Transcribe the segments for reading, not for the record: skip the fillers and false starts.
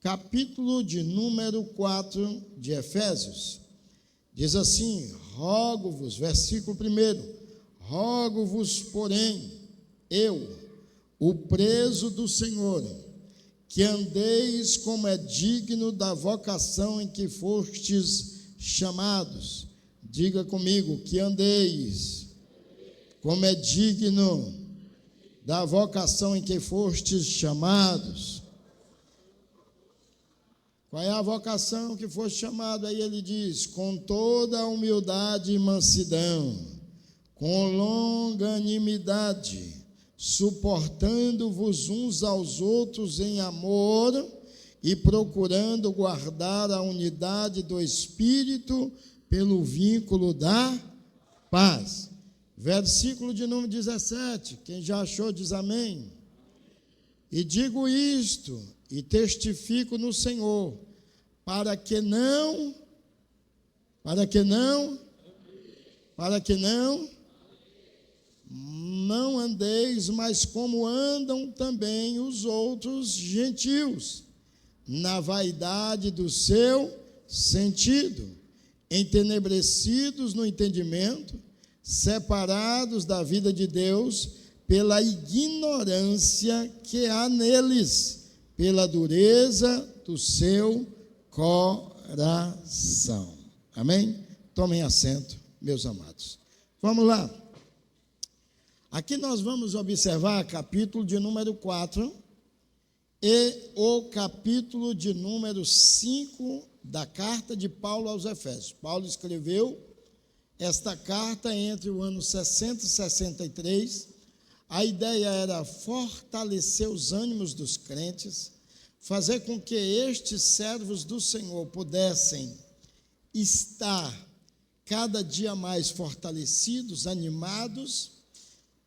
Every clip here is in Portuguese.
capítulo de número 4 de Efésios. Diz assim: rogo-vos, versículo 1, rogo-vos, porém, eu, o preso do Senhor, que andeis como é digno da vocação em que fostes chamados. Diga comigo, que andeis como é digno da vocação em que fostes chamados. Qual é a vocação que foste chamado? Aí ele diz: com toda a humildade e mansidão, com longanimidade, suportando-vos uns aos outros em amor e procurando guardar a unidade do Espírito pelo vínculo da paz. Versículo de número 17, quem já achou diz amém. E digo isto, e testifico no Senhor, para que não andeis mais como andam também os outros gentios, na vaidade do seu sentido, entenebrecidos no entendimento, separados da vida de Deus pela ignorância que há neles, pela dureza do seu coração. Amém? Tomem assento, meus amados. Vamos lá. Aqui nós vamos observar capítulo de número 4 e o capítulo de número 5 da carta de Paulo aos Efésios. Paulo escreveu esta carta entre o ano 60 e 63. A ideia era fortalecer os ânimos dos crentes, fazer com que estes servos do Senhor pudessem estar cada dia mais fortalecidos, animados,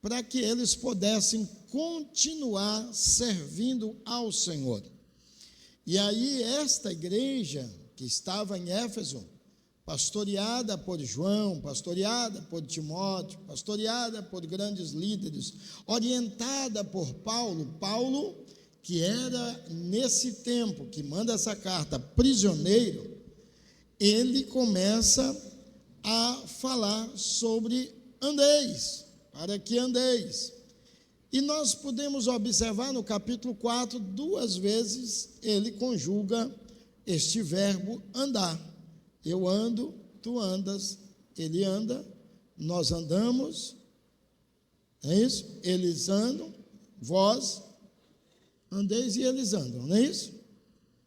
para que eles pudessem continuar servindo ao Senhor. E aí esta igreja que estava em Éfeso, pastoreada por João, pastoreada por Timóteo, pastoreada por grandes líderes, orientada por Paulo, que era nesse tempo que manda essa carta prisioneiro, ele começa a falar sobre andeis, para que andeis. E nós podemos observar no capítulo 4, 2 vezes ele conjuga este verbo andar. Eu ando, tu andas, ele anda, nós andamos, é isso? Eles andam, vós andeis e eles andam, não é isso?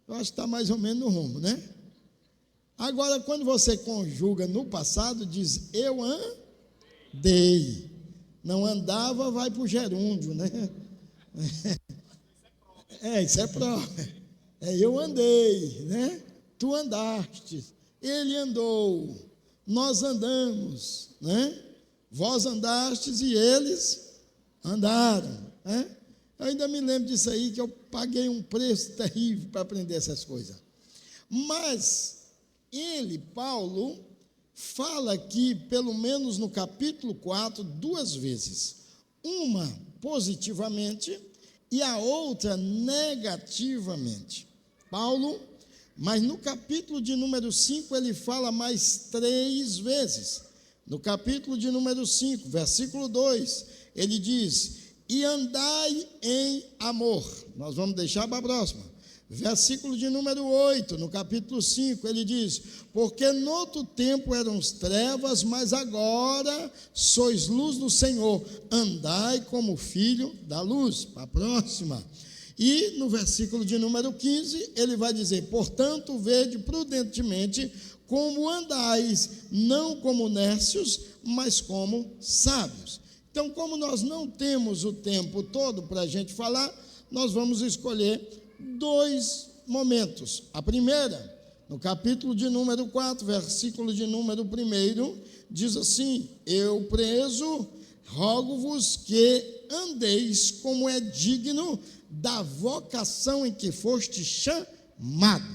Eu acho que está mais ou menos no rumo, né? Agora, quando você conjuga no passado, diz eu andei. Não andava, vai para o gerúndio, né? Isso é prova. Eu andei, né? Tu andaste. Ele andou, nós andamos, né? Vós andastes e eles andaram, né? Eu ainda me lembro disso aí, que eu paguei um preço terrível para aprender essas coisas. Mas ele, Paulo, fala aqui, pelo menos no capítulo 4, 2 vezes. Uma positivamente e a outra negativamente. Mas no capítulo de número 5, ele fala mais 3 vezes. No capítulo de número 5, versículo 2, ele diz: e andai em amor. Nós vamos deixar para a próxima. Versículo de número 8, no capítulo 5, ele diz: porque no outro tempo eram trevas, mas agora sois luz do Senhor. Andai como filho da luz. Para a próxima. E no versículo de número 15, ele vai dizer: portanto, vede prudentemente como andais, não como nércios, mas como sábios. Então, como nós não temos o tempo todo para a gente falar, nós vamos escolher 2 momentos. A primeira, no capítulo de número 4, versículo de número 1, diz assim: eu preso, rogo-vos que andeis como é digno da vocação em que foste chamado.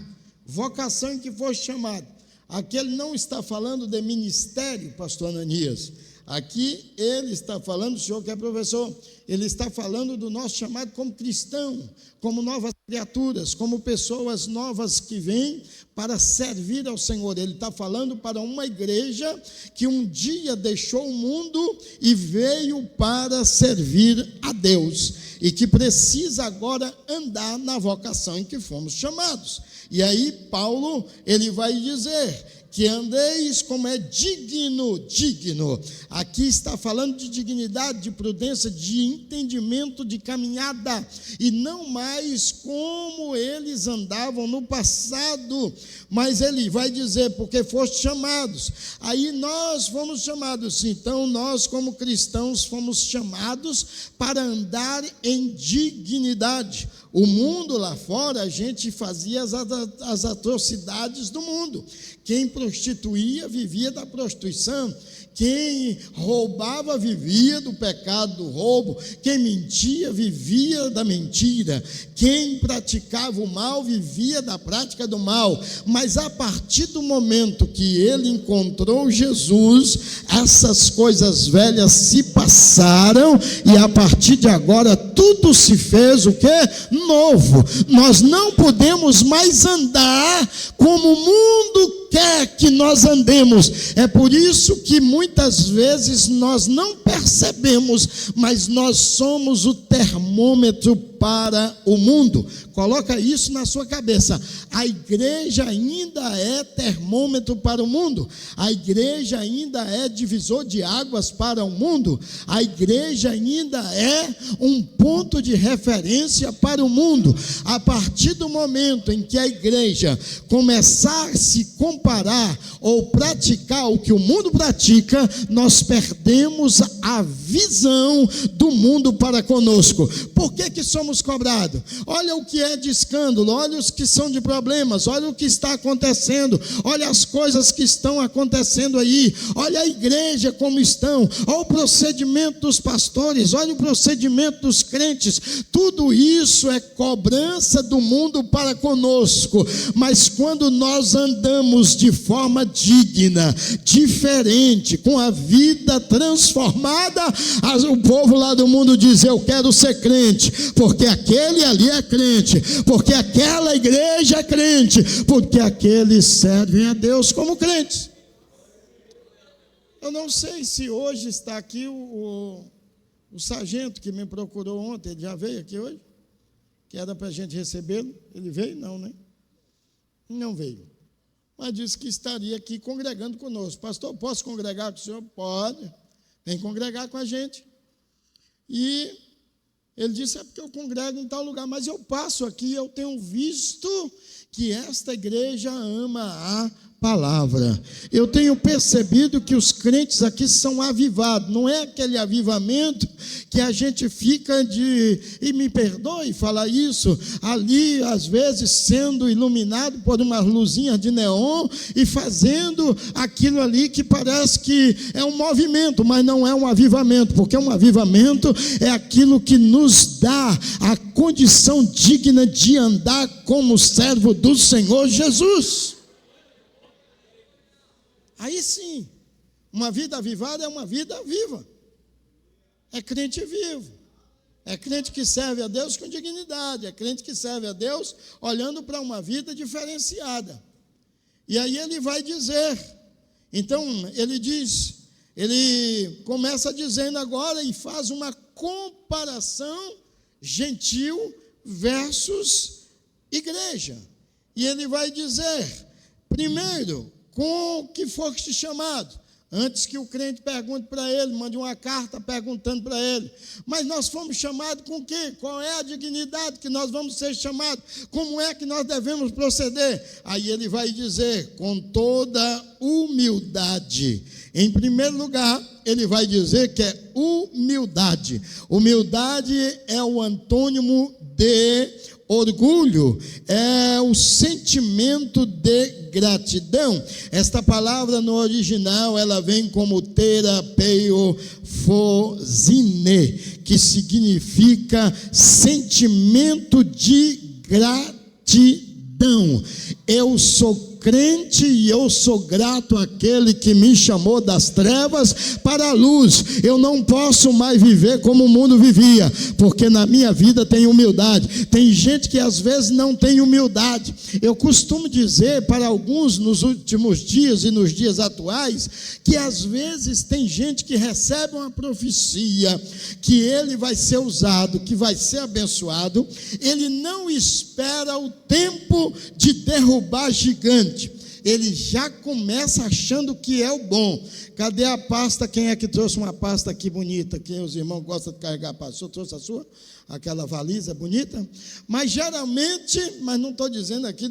Vocação em que foste chamado. Aqui ele não está falando de ministério, pastor Ananias. Aqui ele está falando, o senhor que é professor, ele está falando do nosso chamado como cristão, como novas criaturas, como pessoas novas que vêm para servir ao Senhor. Ele está falando para uma igreja que um dia deixou o mundo e veio para servir a Deus, e que precisa agora andar na vocação em que fomos chamados. E aí Paulo, ele vai dizer que andeis como é digno. Aqui está falando de dignidade, de prudência, de entendimento, de caminhada, e não mais como eles andavam no passado, mas ele vai dizer, porque foste chamados. Aí nós fomos chamados, então nós como cristãos fomos chamados para andar em dignidade. O mundo lá fora, a gente fazia as atrocidades do mundo. Quem prostituía vivia da prostituição, quem roubava vivia do pecado do roubo, quem mentia vivia da mentira, quem praticava o mal vivia da prática do mal. Mas a partir do momento que ele encontrou Jesus, essas coisas velhas se passaram, e a partir de agora tudo se fez o quê? Novo. Nós não podemos mais andar como o mundo quer que nós andemos. É por isso que muitas vezes nós não percebemos, mas nós somos o termômetro para o mundo. Coloca isso na sua cabeça. A igreja ainda é termômetro para o mundo. A igreja ainda é divisor de águas para o mundo. A igreja ainda é um ponto de referência para o mundo. A partir do momento em que a igreja começar a se comparar ou praticar o que o mundo pratica, nós perdemos a visão do mundo para conosco. Por que somos cobrados? Olha o que é de escândalo, olha os que são de problemas, olha o que está acontecendo, olha as coisas que estão acontecendo aí, olha a igreja como estão, olha o procedimento dos pastores, olha o procedimento dos crentes. Tudo isso é cobrança do mundo para conosco. Mas quando nós andamos de forma digna, diferente, com a vida transformada, o povo lá do mundo diz: eu quero ser crente, porque aquele ali é crente, porque aquela igreja é crente, porque aqueles servem a Deus como crentes. Eu não sei se hoje está aqui o sargento que me procurou ontem. Ele já veio aqui hoje? Que era para a gente recebê-lo. Ele veio? Não, né? Não veio. Mas disse que estaria aqui congregando conosco. Pastor, posso congregar com o senhor? Pode. Vem congregar com a gente. E ele disse: é porque eu congrego em tal lugar, mas eu passo aqui, eu tenho visto que esta igreja ama a palavra. Eu tenho percebido que os crentes aqui são avivados. Não é aquele avivamento que a gente fica e me perdoe falar isso, ali às vezes sendo iluminado por umas luzinhas de neon e fazendo aquilo ali que parece que é um movimento, mas não é um avivamento, porque um avivamento é aquilo que nos dá a condição digna de andar como servo do Senhor Jesus. Aí sim, uma vida avivada é uma vida viva. É crente vivo. É crente que serve a Deus com dignidade. É crente que serve a Deus olhando para uma vida diferenciada. E aí ele vai dizer. Então, ele começa dizendo agora e faz uma comparação gentil versus igreja. E ele vai dizer, primeiro, com que foste chamado. Antes que o crente pergunte para ele, mande uma carta perguntando para ele. Mas nós fomos chamados com o quê? Qual é a dignidade que nós vamos ser chamados? Como é que nós devemos proceder? Aí ele vai dizer, com toda humildade. Em primeiro lugar, ele vai dizer que é humildade. Humildade é o antônimo de orgulho, é o sentimento de gratidão. Esta palavra no original, ela vem como terapeofosine, que significa sentimento de gratidão. Eu sou crente e eu sou grato àquele que me chamou das trevas para a luz. Eu não posso mais viver como o mundo vivia, porque na minha vida tem humildade. Tem gente que às vezes não tem humildade. Eu costumo dizer para alguns nos últimos dias e nos dias atuais, que às vezes tem gente que recebe uma profecia, que ele vai ser usado, que vai ser abençoado, ele não espera o tempo de derrubar gigante, ele já começa achando que é o bom. Cadê a pasta? Quem é que trouxe uma pasta aqui bonita? Quem os irmãos gostam de carregar a pasta? O senhor trouxe a sua? Aquela valisa bonita? Mas geralmente, mas não estou dizendo aqui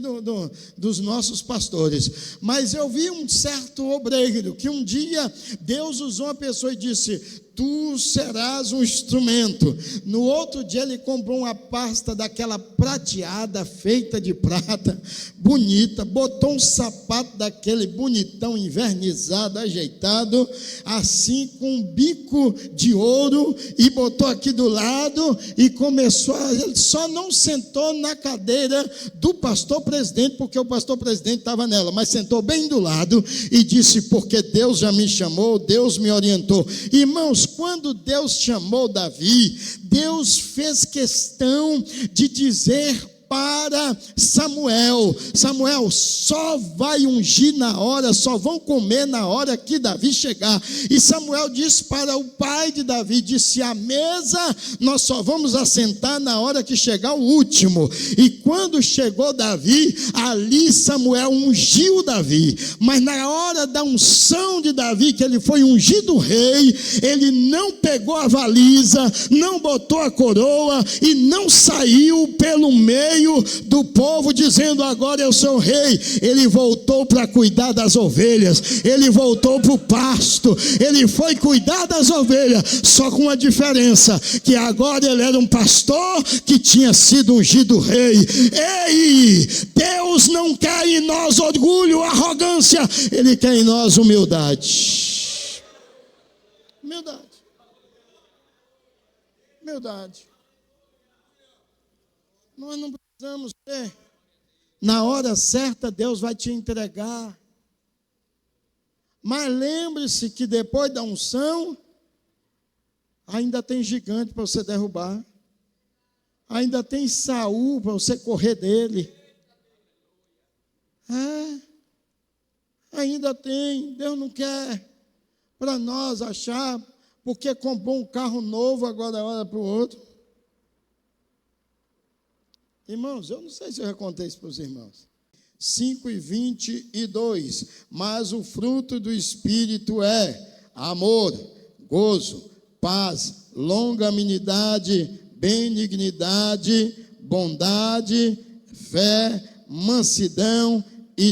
dos nossos pastores, mas eu vi um certo obreiro, que um dia Deus usou uma pessoa e disse: tu serás um instrumento. No outro dia ele comprou uma pasta daquela prateada, feita de prata, bonita, botou um sapato daquele bonitão, invernizado, ajeitado, assim, com um bico de ouro, e botou aqui do lado, e começou ele só não sentou na cadeira do pastor presidente, porque o pastor presidente estava nela, mas sentou bem do lado, e disse: porque Deus já me chamou, Deus me orientou. Irmãos, quando Deus chamou Davi, Deus fez questão de dizer para Samuel: Samuel, só vai ungir na hora, só vão comer na hora que Davi chegar. E Samuel disse para o pai de Davi, disse: a mesa nós só vamos assentar na hora que chegar o último. E quando chegou Davi, ali Samuel ungiu Davi, mas na hora da unção de Davi, que ele foi ungido rei, ele não pegou a valisa, não botou a coroa e não saiu pelo meio do povo dizendo: agora eu sou rei. Ele voltou para cuidar das ovelhas, ele voltou para o pasto, ele foi cuidar das ovelhas, só com a diferença que agora ele era um pastor que tinha sido ungido rei. Ei, Deus não quer em nós orgulho, arrogância, ele quer em nós humildade. Humildade. Nós não precisamos ter. Na hora certa Deus vai te entregar. Mas lembre-se que depois da unção ainda tem gigante para você derrubar. Ainda tem Saul para você correr dele. Ainda tem. Deus não quer para nós achar, porque comprou um carro novo, agora olha para o outro. Irmãos, eu não sei se eu já contei isso para os irmãos. 5:22. Mas o fruto do Espírito é amor, gozo, paz, longanimidade, benignidade, bondade, fé, mansidão e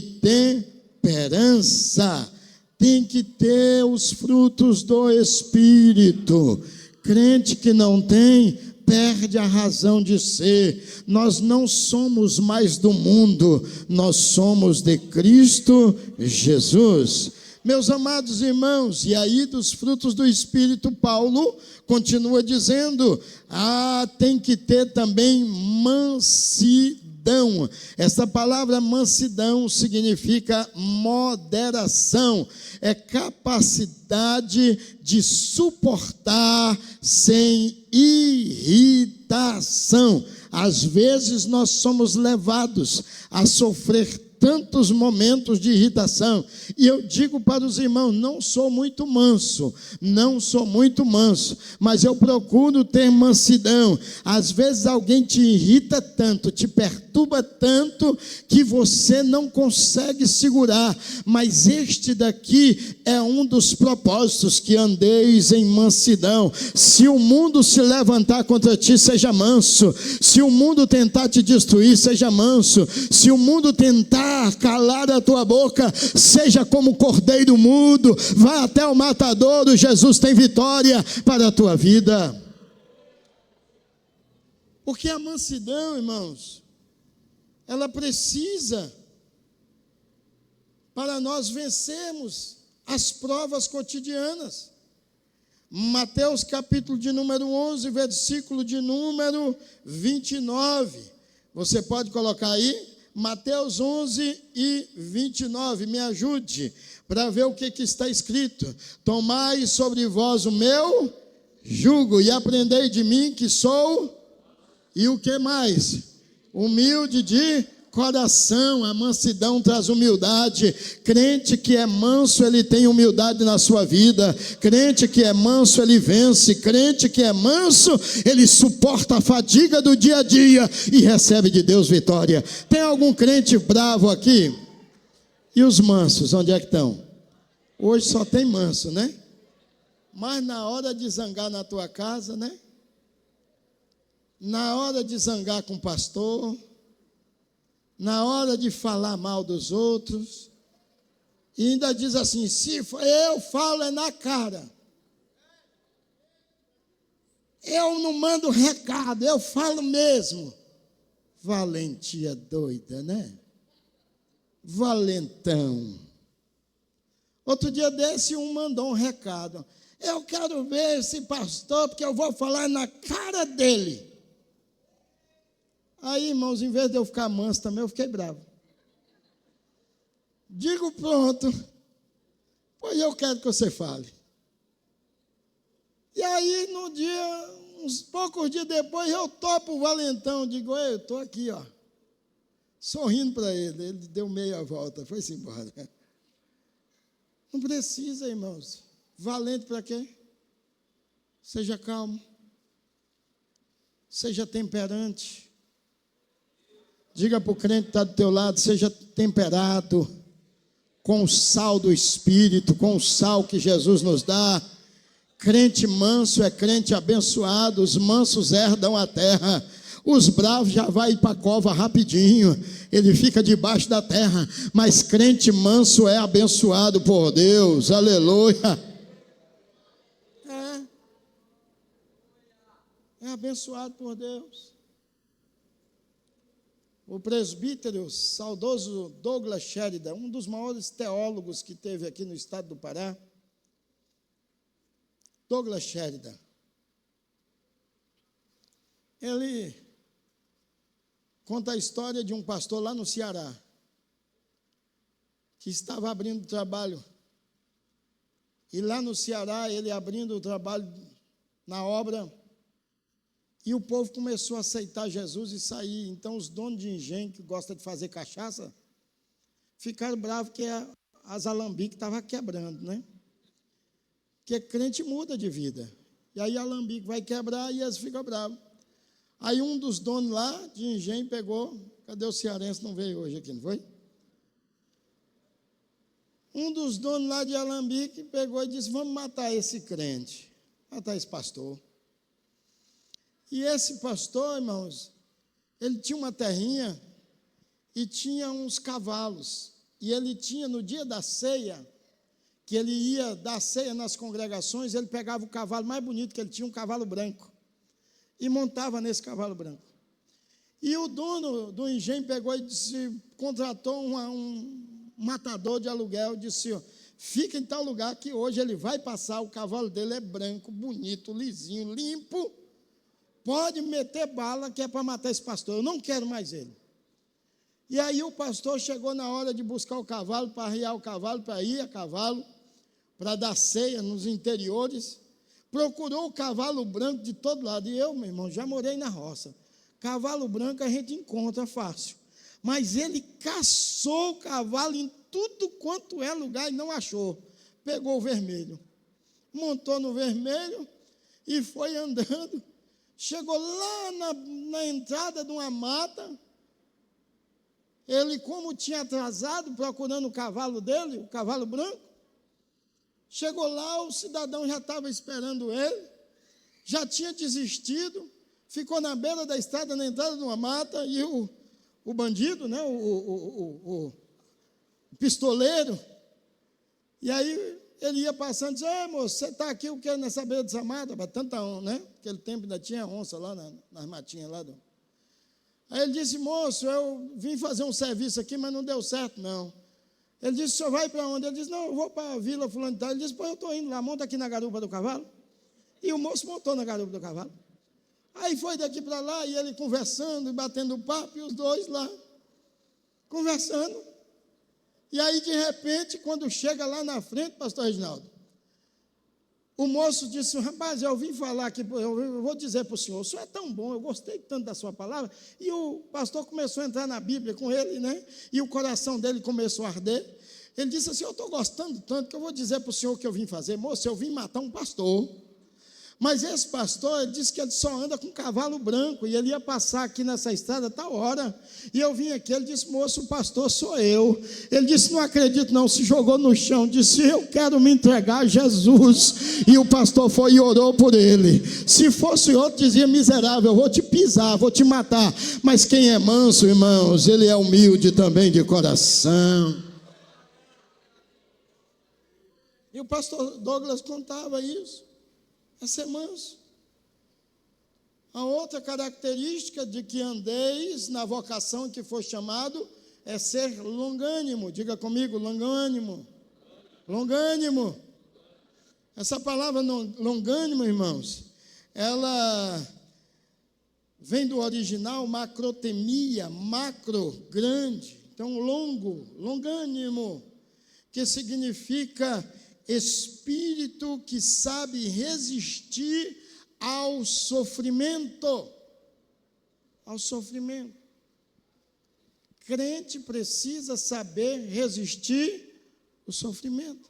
temperança. Tem que ter os frutos do Espírito. Crente que não tem, perde a razão de ser. Nós não somos mais do mundo, nós somos de Cristo Jesus. Meus amados irmãos, e aí dos frutos do Espírito, Paulo continua dizendo: tem que ter também mansidão. Essa palavra mansidão significa moderação, é capacidade de suportar sem irritação. Às vezes nós somos levados a sofrer tantos momentos de irritação, e eu digo para os irmãos: não sou muito manso, mas eu procuro ter mansidão. Às vezes alguém te irrita tanto, te perturba tanto, que você não consegue segurar, mas este daqui é um dos propósitos: que andeis em mansidão. Se o mundo se levantar contra ti, seja manso. Se o mundo tentar te destruir, seja manso. Se o mundo tentar calar a tua boca, seja como cordeiro mudo, vá até o matadouro. Jesus tem vitória para a tua vida. Porque a mansidão, irmãos, ela precisa, para nós vencermos as provas cotidianas. Mateus capítulo de número 11, versículo de número 29. Você pode colocar aí? Mateus 11:29, me ajude para ver o que está escrito. Tomai sobre vós o meu jugo e aprendei de mim que sou, e o que mais? Humilde de coração. A mansidão traz humildade. Crente que é manso, ele tem humildade na sua vida. Crente que é manso, ele vence. Crente que é manso, ele suporta a fadiga do dia a dia e recebe de Deus vitória. Tem algum crente bravo aqui? E os mansos, onde é que estão? Hoje só tem manso, né? Mas na hora de zangar na tua casa, né? Na hora de zangar com o pastor, na hora de falar mal dos outros, e ainda diz assim, se eu falo é na cara. Eu não mando recado, eu falo mesmo. Valentia doida, né? Valentão. Outro dia desse, um mandou um recado. Eu quero ver esse pastor, porque eu vou falar na cara dele. Aí, irmãos, em vez de eu ficar manso também, eu fiquei bravo. Digo, pronto, pois eu quero que você fale. E aí, no dia, uns poucos dias depois, eu topo o valentão, digo, eu estou aqui, ó, sorrindo para ele. Ele deu meia volta, foi-se embora. Não precisa, irmãos. Valente para quê? Seja calmo. Seja temperante. Diga para o crente que está do teu lado, seja temperado com o sal do Espírito, com o sal que Jesus nos dá. Crente manso é crente abençoado, os mansos herdam a terra. Os bravos já vai para a cova rapidinho, ele fica debaixo da terra, mas crente manso é abençoado por Deus, aleluia. É abençoado por Deus. O presbítero saudoso Douglas Sheridan, um dos maiores teólogos que teve aqui no estado do Pará, Douglas Sheridan, ele conta a história de um pastor lá no Ceará, que estava abrindo trabalho, e lá no Ceará, ele abrindo o trabalho na obra, e o povo começou a aceitar Jesus e sair. Então, os donos de engenho, que gostam de fazer cachaça, ficaram bravos que as alambiques estavam quebrando, né? Porque crente muda de vida. E aí a alambique vai quebrar e eles ficam bravos. Aí um dos donos lá de engenho pegou, cadê o cearense? Não veio hoje aqui, não foi? Um dos donos lá de alambique pegou e disse, vamos matar esse crente, matar esse pastor. E esse pastor, irmãos, ele tinha uma terrinha e tinha uns cavalos. E ele tinha, no dia da ceia, que ele ia dar ceia nas congregações, ele pegava o cavalo mais bonito que ele tinha, um cavalo branco, e montava nesse cavalo branco. E o dono do engenho pegou e disse, contratou um matador de aluguel, disse, ó, fica em tal lugar que hoje ele vai passar, o cavalo dele é branco, bonito, lisinho, limpo, pode meter bala que é para matar esse pastor, eu não quero mais ele. E aí o pastor chegou na hora de buscar o cavalo, para arriar o cavalo, para ir a cavalo, para dar ceia nos interiores, procurou o cavalo branco de todo lado, e eu, meu irmão, já morei na roça, cavalo branco a gente encontra fácil, mas ele caçou o cavalo em tudo quanto é lugar e não achou, pegou o vermelho, montou no vermelho e foi andando, chegou lá na entrada de uma mata. Ele, como tinha atrasado, procurando o cavalo dele, o cavalo branco, chegou lá, o cidadão já estava esperando ele, já tinha desistido, ficou na beira da estrada, na entrada de uma mata, e o bandido, né, o pistoleiro, e aí ele ia passando e disse, moço, você está aqui o que nessa beira dessa mata? Tanta onça, né? Naquele tempo ainda tinha onça lá nas matinhas lá. Aí ele disse, moço, eu vim fazer um serviço aqui, mas não deu certo, não. Ele disse, o senhor vai para onde? Ele disse, não, eu vou para a vila fulano de tal. Ele disse, pô, eu estou indo lá, monta aqui na garupa do cavalo. E o moço montou na garupa do cavalo. Aí foi daqui para lá, e ele conversando, e batendo papo, e os dois lá. conversando. E aí, de repente, quando chega lá na frente, pastor Reginaldo, o moço disse: rapaz, eu vim falar aqui, eu vou dizer para o senhor é tão bom, eu gostei tanto da sua palavra. E o pastor começou a entrar na Bíblia com ele, né? E o coração dele começou a arder. Ele disse assim: eu estou gostando tanto que eu vou dizer para o senhor o que eu vim fazer. Moço, eu vim matar um pastor. Mas esse pastor, ele disse que ele só anda com cavalo branco, e ele ia passar aqui nessa estrada tal hora, e eu vim aqui, ele disse: moço, o pastor sou eu. Ele disse: não acredito não, se jogou no chão, disse: eu quero me entregar a Jesus. E o pastor foi e orou por ele. Se fosse outro, dizia: miserável, eu vou te pisar, vou te matar. Mas quem é manso, irmãos, ele é humilde também de coração. E o pastor Douglas contava isso. É ser manso. A outra característica de que andeis na vocação que foi chamado é ser longânimo. Diga comigo, longânimo. Longânimo. Essa palavra longânimo, irmãos, ela vem do original macrotemia, macro, grande. Então, longo, longânimo, que significa espírito que sabe resistir ao sofrimento. Ao sofrimento. Crente precisa saber resistir o sofrimento.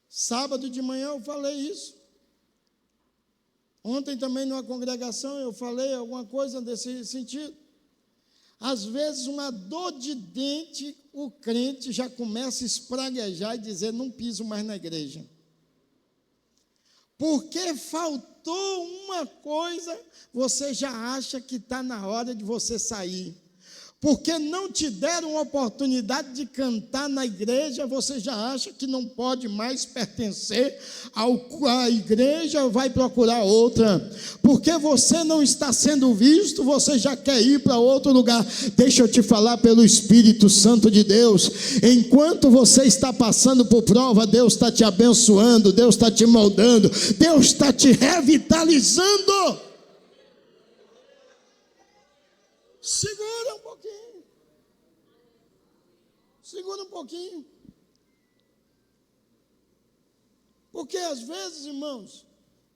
Sábado de manhã eu falei isso. Ontem também numa congregação eu falei alguma coisa desse sentido. Às vezes, uma dor de dente, o crente já começa a espraguejar e dizer: não piso mais na igreja. Porque faltou uma coisa, você já acha que está na hora de você sair. Porque não te deram oportunidade de cantar na igreja, você já acha que não pode mais pertencer à igreja, vai procurar outra. Porque você não está sendo visto, você já quer ir para outro lugar. Deixa eu te falar pelo Espírito Santo de Deus. Enquanto você está passando por prova, Deus está te abençoando, Deus está te moldando, Deus está te revitalizando. Segura um pouquinho. Segura um pouquinho. Porque às vezes, irmãos,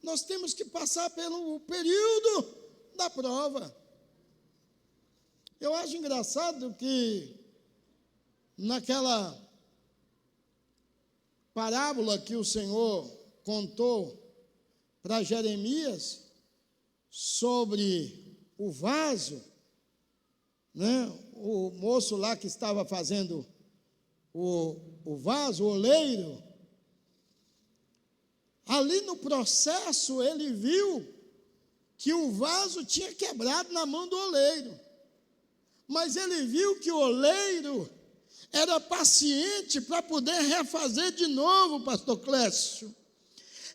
nós temos que passar pelo período da prova. Eu acho engraçado que naquela parábola que o Senhor contou para Jeremias sobre o vaso, né? O moço lá que estava fazendo o vaso, o oleiro, ali no processo ele viu que o vaso tinha quebrado na mão do oleiro, mas ele viu que o oleiro era paciente para poder refazer de novo, pastor Clécio.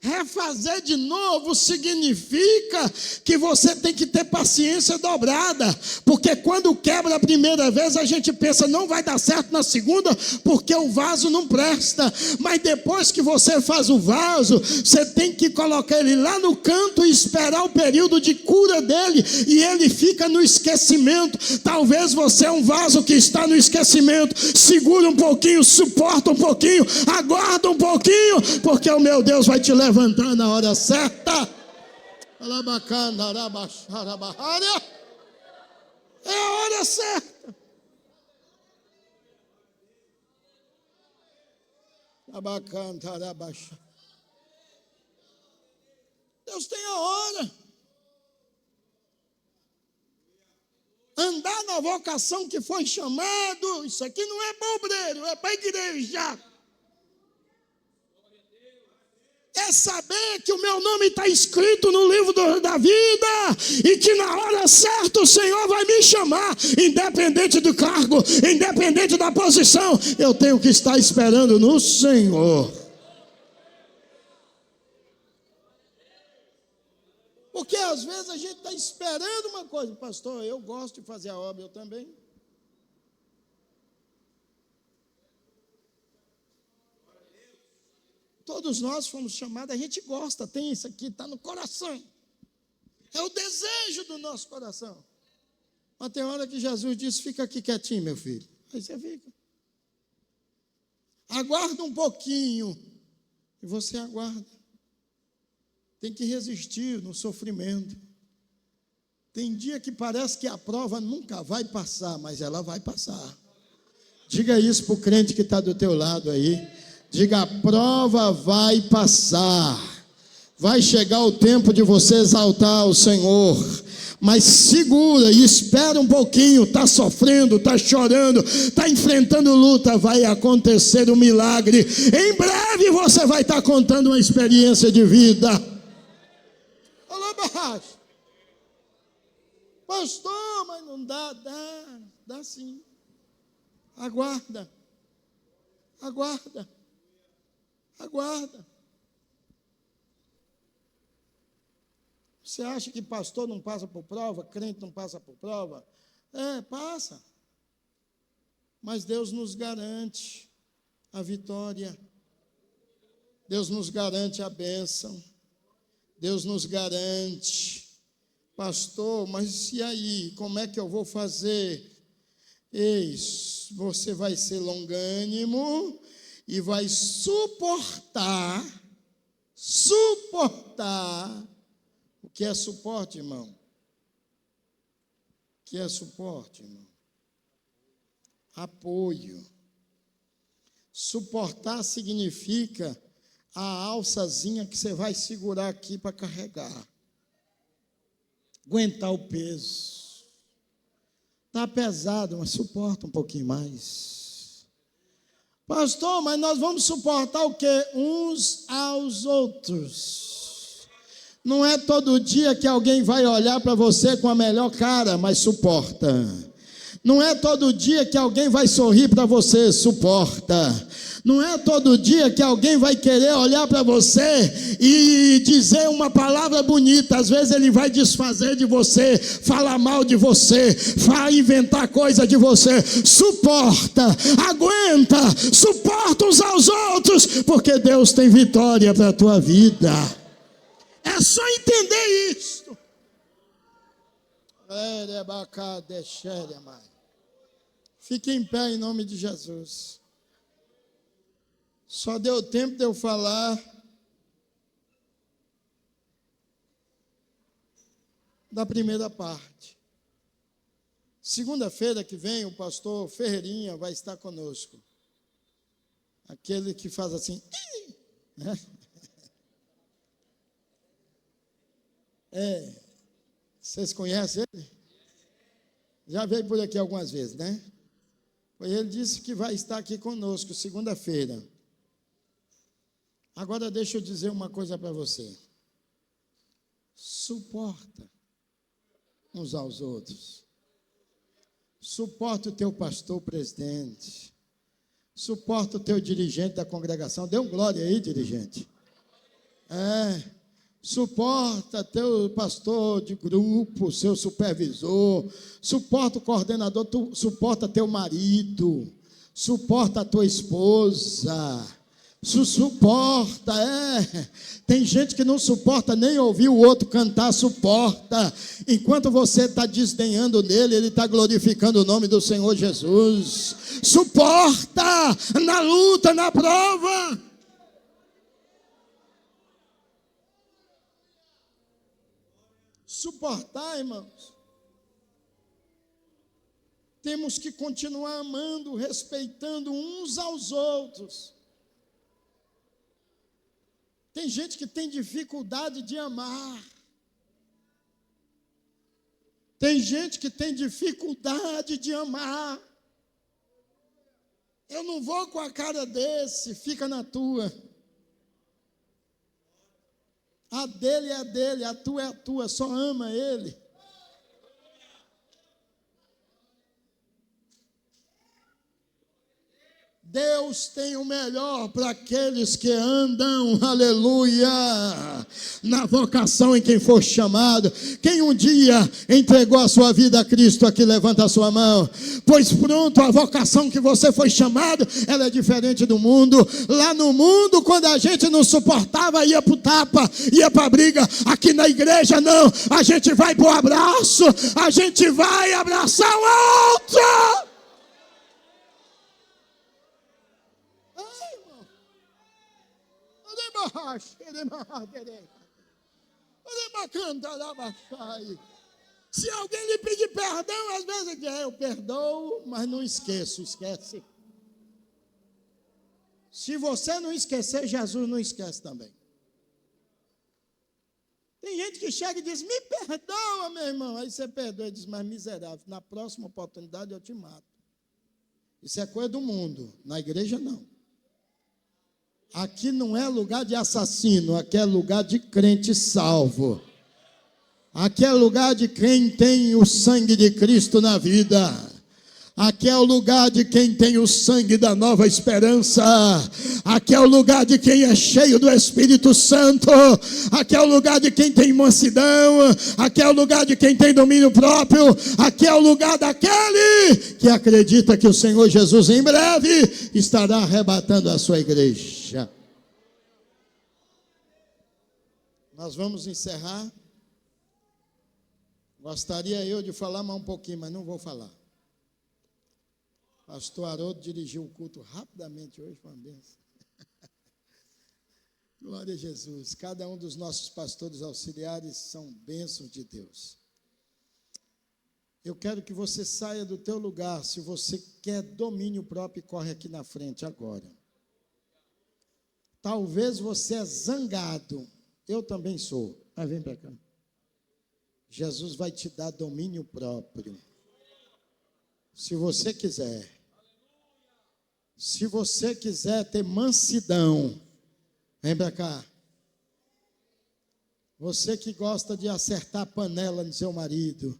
Refazer de novo significa que você tem que ter paciência dobrada, porque quando quebra a primeira vez a gente pensa: não vai dar certo na segunda, porque o vaso não presta. Mas depois que você faz o vaso, você tem que colocar ele lá no canto e esperar o período de cura dele, e ele fica no esquecimento. Talvez você é um vaso que está no esquecimento. Segura um pouquinho, suporta um pouquinho, aguarda um pouquinho, porque o meu Deus vai te levantar na hora certa. É a hora certa. Deus tem a hora. Andar na vocação que foi chamado, isso aqui não é para obreiro, é para a igreja. É saber que o meu nome está escrito no livro da vida e que na hora certa o Senhor vai me chamar, independente do cargo, independente da posição. Eu tenho que estar esperando no Senhor. Porque às vezes a gente está esperando uma coisa. Pastor, eu gosto de fazer a obra, eu também. Todos nós fomos chamados, a gente gosta, tem isso aqui, está no coração. É o desejo do nosso coração. Mas tem hora que Jesus diz, fica aqui quietinho, meu filho. Aí você fica. Aguarda um pouquinho. E você aguarda. Tem que resistir no sofrimento. Tem dia que parece que a prova nunca vai passar, mas ela vai passar. Diga isso para o crente que está do teu lado aí. Diga, a prova vai passar. Vai chegar o tempo de você exaltar o Senhor. Mas segura e espera um pouquinho. Está sofrendo, está chorando, está enfrentando luta. Vai acontecer um milagre. Em breve você vai estar contando uma experiência de vida. Alô, Barracho. Pastor, mas não dá. Dá sim. Aguarda. Você acha que pastor não passa por prova, crente não passa por prova? Passa. Mas Deus nos garante a vitória. Deus nos garante a bênção. Deus nos garante. Pastor, mas e aí? Como é que eu vou fazer? Eis, você vai ser longânimo e vai suportar. O que é suporte, irmão? O que é suporte, irmão? Apoio. Suportar significa a alçazinha que você vai segurar aqui para carregar. Aguentar o peso. Está pesado, mas suporta um pouquinho mais. Pastor, mas nós vamos suportar o quê? Uns aos outros. Não é todo dia que alguém vai olhar para você com a melhor cara, mas suporta. Não é todo dia que alguém vai sorrir para você, suporta. Não é todo dia que alguém vai querer olhar para você e dizer uma palavra bonita. Às vezes ele vai desfazer de você, falar mal de você, vai inventar coisa de você. Suporta, aguenta, suporta uns aos outros, porque Deus tem vitória para a tua vida. É só entender isso. Fique em pé em nome de Jesus. Só deu tempo de eu falar da primeira parte. Segunda-feira que vem, o pastor Ferreirinha vai estar conosco. Aquele que faz assim, né? Vocês conhecem ele? Já veio por aqui algumas vezes, né? Ele disse que vai estar aqui conosco segunda-feira. Agora deixa eu dizer uma coisa para você. Suporta uns aos outros. Suporta o teu pastor presidente. Suporta o teu dirigente da congregação. Dê um glória aí, dirigente. Suporta teu pastor de grupo, seu supervisor. Suporta o coordenador, suporta teu marido. Suporta a tua esposa. Suporta, Tem gente que não suporta nem ouvir o outro cantar, suporta. Enquanto você está desdenhando nele, ele está glorificando o nome do Senhor Jesus. Suporta na luta, na prova. Suportar, irmãos. Temos que continuar amando, respeitando uns aos outros. Tem gente que tem dificuldade de amar. Tem gente que tem dificuldade de amar. Eu não vou com a cara desse, fica na tua. A dele é a dele, a tua é a tua, só ama ele. Deus tem o melhor para aqueles que andam, aleluia, na vocação em quem for chamado. Quem um dia entregou a sua vida a Cristo, aqui levanta a sua mão. Pois pronto, a vocação que você foi chamado, ela é diferente do mundo. Lá no mundo, quando a gente não suportava, ia para o tapa, ia para a briga. Aqui na igreja não, a gente vai para o abraço, a gente vai abraçar o outro. Se alguém lhe pedir perdão, às vezes diz, eu perdoo, mas não esqueço, esquece. Se você não esquecer, Jesus não esquece também. Tem gente que chega e diz, me perdoa, meu irmão. Aí você perdoa e diz, mas miserável, na próxima oportunidade eu te mato. Isso é coisa do mundo, na igreja não. Aqui não é lugar de assassino, aqui é lugar de crente salvo. Aqui é lugar de quem tem o sangue de Cristo na vida. Aqui é o lugar de quem tem o sangue da nova esperança. Aqui é o lugar de quem é cheio do Espírito Santo. Aqui é o lugar de quem tem mansidão. Aqui é o lugar de quem tem domínio próprio. Aqui é o lugar daquele que acredita que o Senhor Jesus em breve estará arrebatando a sua igreja. Nós vamos encerrar. Gostaria eu de falar mais um pouquinho, mas não vou falar. Pastor Haroldo dirigiu o culto rapidamente hoje, foi uma bênção. Glória a Jesus. Cada um dos nossos pastores auxiliares são bênçãos de Deus. Eu quero que você saia do teu lugar. Se você quer domínio próprio, corre aqui na frente agora. Talvez você é zangado. Eu também sou. Mas vem para cá. Jesus vai te dar domínio próprio. Se você quiser. Se você quiser ter mansidão, vem para cá. Você que gosta de acertar a panela no seu marido.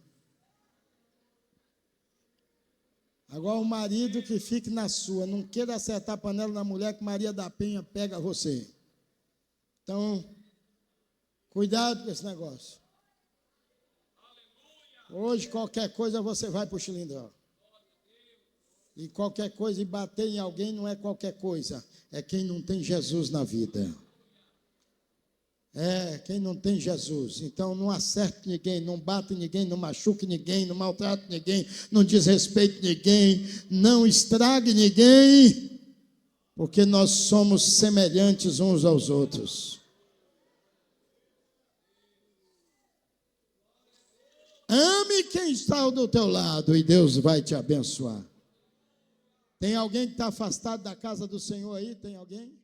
Agora o marido que fique na sua, não queira acertar a panela na mulher que Maria da Penha pega você. Então, cuidado com esse negócio. Hoje qualquer coisa você vai para o Chilindró. E qualquer coisa, e bater em alguém não é qualquer coisa. É quem não tem Jesus na vida. É, quem não tem Jesus. Então não acerte ninguém, não bate ninguém, não machuque ninguém, não maltrate ninguém, não desrespeite ninguém, não estrague ninguém, porque nós somos semelhantes uns aos outros. Ame quem está do teu lado e Deus vai te abençoar. Tem alguém que está afastado da casa do Senhor aí? Tem alguém?